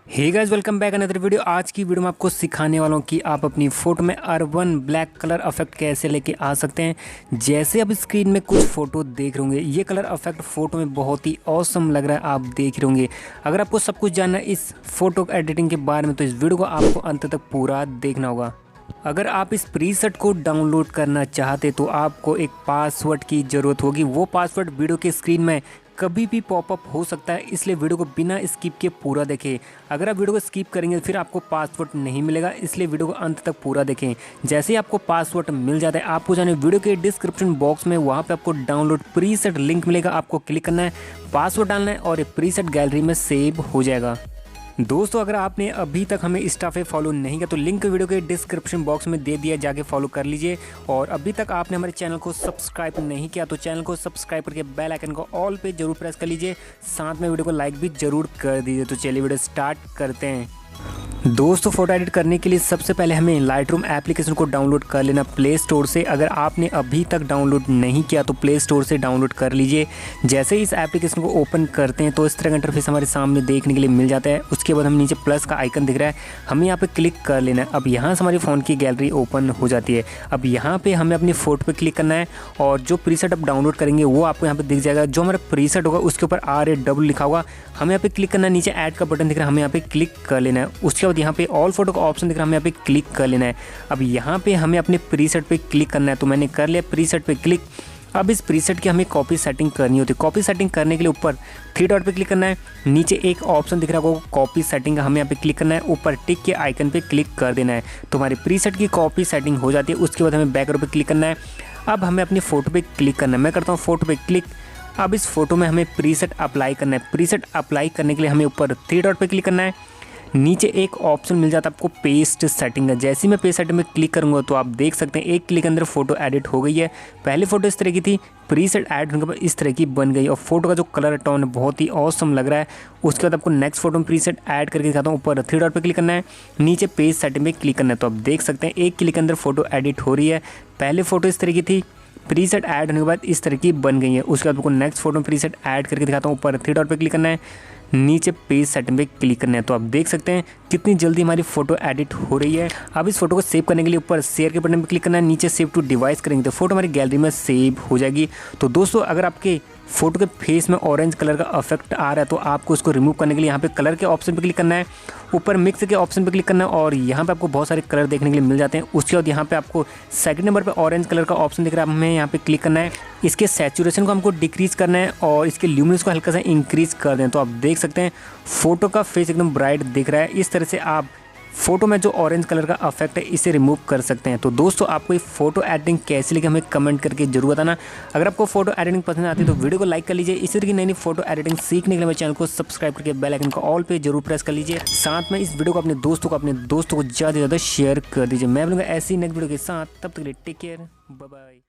हे guys, welcome back another video. आज की video में आपको सिखाने वाला हूँ कि आप अपनी फ़ोटो में अर्बन ब्लैक कलर इफेक्ट कैसे लेके आ सकते हैं। जैसे अब स्क्रीन में कुछ फ़ोटो देख रहे होंगे, ये कलर इफेक्ट फ़ोटो में बहुत ही ऑसम लग रहा है, आप देख रहे होंगे। अगर आपको सब कुछ जानना है इस फ़ोटो एडिटिंग के बारे में तो इस वीडियो को आपको अंत तक पूरा देखना होगा। अगर आप इस प्रीसेट को डाउनलोड करना चाहते तो आपको एक पासवर्ड की ज़रूरत होगी। वो पासवर्ड वीडियो के स्क्रीन में कभी भी पॉपअप हो सकता है, इसलिए वीडियो को बिना स्किप के पूरा देखें। अगर आप वीडियो को स्किप करेंगे फिर आपको पासवर्ड नहीं मिलेगा, इसलिए वीडियो को अंत तक पूरा देखें। जैसे ही आपको पासवर्ड मिल जाता है, आपको जाने वीडियो के डिस्क्रिप्शन बॉक्स में, वहाँ पे आपको डाउनलोड प्रीसेट लिंक मिलेगा। आपको क्लिक करना है, पासवर्ड डालना है और ये प्रीसेट गैलरी में सेव हो जाएगा। दोस्तों, अगर आपने अभी तक हमें इंस्टा पे फॉलो नहीं किया तो लिंक वीडियो के डिस्क्रिप्शन बॉक्स में दे दिया, जाके फॉलो कर लीजिए। और अभी तक आपने हमारे चैनल को सब्सक्राइब नहीं किया तो चैनल को सब्सक्राइब करके बेल आइकन को ऑल पे जरूर प्रेस कर लीजिए, साथ में वीडियो को लाइक भी जरूर कर दीजिए। तो चलिए वीडियो स्टार्ट करते हैं। दोस्तों, फोटो एडिट करने के लिए सबसे पहले हमें लाइटरूम एप्लीकेशन को डाउनलोड कर लेना प्ले स्टोर से। अगर आपने अभी तक डाउनलोड नहीं किया तो प्ले स्टोर से डाउनलोड कर लीजिए। जैसे ही इस एप्लीकेशन को ओपन करते हैं तो इस तरह का इंटरफेस हमारे सामने देखने के लिए मिल जाता है। उसके बाद हम नीचे प्लस का आइकन दिख रहा है, हमें यहाँ पे क्लिक कर लेना है। अब यहाँ से हमारी फ़ोन की गैलरी ओपन हो जाती है। अब यहाँ पे हमें अपनी फ़ोटो पे क्लिक करना है और जो प्रीसेट आप डाउनलोड करेंगे वो आपको यहाँ पे दिख जाएगा। जो हमारा प्रीसेट होगा उसके ऊपर RAW लिखा होगा, हमें यहाँ पे क्लिक करना है। नीचे ऐड का बटन दिख रहा है, हमें यहाँ पे क्लिक कर लेना है। उसके बाद यहाँ पे ऑल फोटो का ऑप्शन दिख रहा है, हमें यहाँ पे क्लिक कर लेना है। अब यहाँ पे हमें अपने प्रीसेट पे क्लिक करना है, तो मैंने कर लिया प्रीसेट पे क्लिक। अब इस प्रीसेट की हमें कॉपी सेटिंग करनी होती है। कॉपी सेटिंग करने के लिए ऊपर 3 डॉट पे क्लिक करना है, नीचे एक ऑप्शन दिख रहा होगा कॉपी सेटिंग का, हमें यहाँ पे क्लिक करना है, ऊपर टिक के आइकन पे क्लिक कर देना है। तो हमारी प्रीसेट की कॉपी सेटिंग हो जाती है। उसके बाद हमें बैकग्राउंड पे क्लिक करना है। अब हमें अपनी फ़ोटो पे क्लिक करना है, मैं करता हूँ फ़ोटो पे क्लिक। अब इस फोटो में हमें प्रीसेट अप्लाई करना है। प्रीसेट अप्लाई करने के लिए हमें ऊपर 3 डॉट पे क्लिक करना है, नीचे एक ऑप्शन मिल जाता है आपको पेस्ट सेटिंग का। जैसे ही मैं पेस्ट सेटिंग में क्लिक करूंगा तो आप देख सकते हैं एक क्लिक के अंदर फोटो एडिट हो गई है। पहले फोटो इस तरह की थी, प्रीसेट ऐड होने के बाद इस तरह की बन गई और फोटो का जो कलर टोन है बहुत ही ऑसम लग रहा है। उसके बाद आपको नेक्स्ट फोटो में प्रीसेट ऐड करके दिखाता हूँ। ऊपर 3 डॉट पे क्लिक करना है, नीचे पेज सेटिंग में क्लिक करना है। तो आप देख सकते हैं एक क्लिक के अंदर फोटो एडिट हो रही है। पहले फोटो इस तरह की थी, प्रीसेट ऐड होने के बाद इस तरह की बन गई है। उसके बाद आपको नेक्स्ट फोटो में प्रीसेट ऐड करके दिखाता हूँ। ऊपर 3 डॉट पे क्लिक करना है, नीचे पेज सेटिंग पे क्लिक करना है। तो आप देख सकते हैं कितनी जल्दी हमारी फोटो एडिट हो रही है। अब इस फोटो को सेव करने के लिए ऊपर शेयर के बटन पे क्लिक करना है, नीचे सेव टू डिवाइस करेंगे तो फोटो हमारी गैलरी में सेव हो जाएगी। तो दोस्तों, अगर आपके फोटो के फेस में ऑरेंज कलर का इफेक्ट आ रहा है तो आपको उसको रिमूव करने के लिए यहाँ पे कलर के ऑप्शन पे क्लिक करना है, ऊपर मिक्स के ऑप्शन पे क्लिक करना है और यहाँ पे आपको बहुत सारे कलर देखने के लिए मिल जाते हैं। उसके बाद यहाँ पे आपको सेकंड नंबर पे ऑरेंज कलर का ऑप्शन दिख रहा है, हमें यहाँ पे क्लिक करना है। इसके सैचुरेशन को हमको डिक्रीज करना है और इसके ल्यूमिनेंस को हल्का सा इंक्रीज कर दें। तो आप देख सकते हैं फोटो का फेस एकदम ब्राइट दिख रहा है। इस तरह से आप फोटो में जो ऑरेंज कलर का इफेक्ट है इसे रिमूव कर सकते हैं। तो दोस्तों, आपको ये फोटो एडिटिंग कैसी लगी हमें कमेंट करके जरूर बताना। अगर आपको फोटो एडिटिंग पसंद आती है तो वीडियो को लाइक कर लीजिए। इसी तरह की नई नई फोटो एडिटिंग सीखने के लिए मेरे चैनल को सब्सक्राइब करके बेल आइकन को ऑल पे जरूर प्रेस कर लीजिए। साथ में इस वीडियो को अपने दोस्तों को ज़्यादा से ज़्यादा शेयर कर दीजिए। मैं बोलूँगा ऐसी नेक्स्ट वीडियो के साथ, तब तक के लिए टेक केयर, बाय बाय।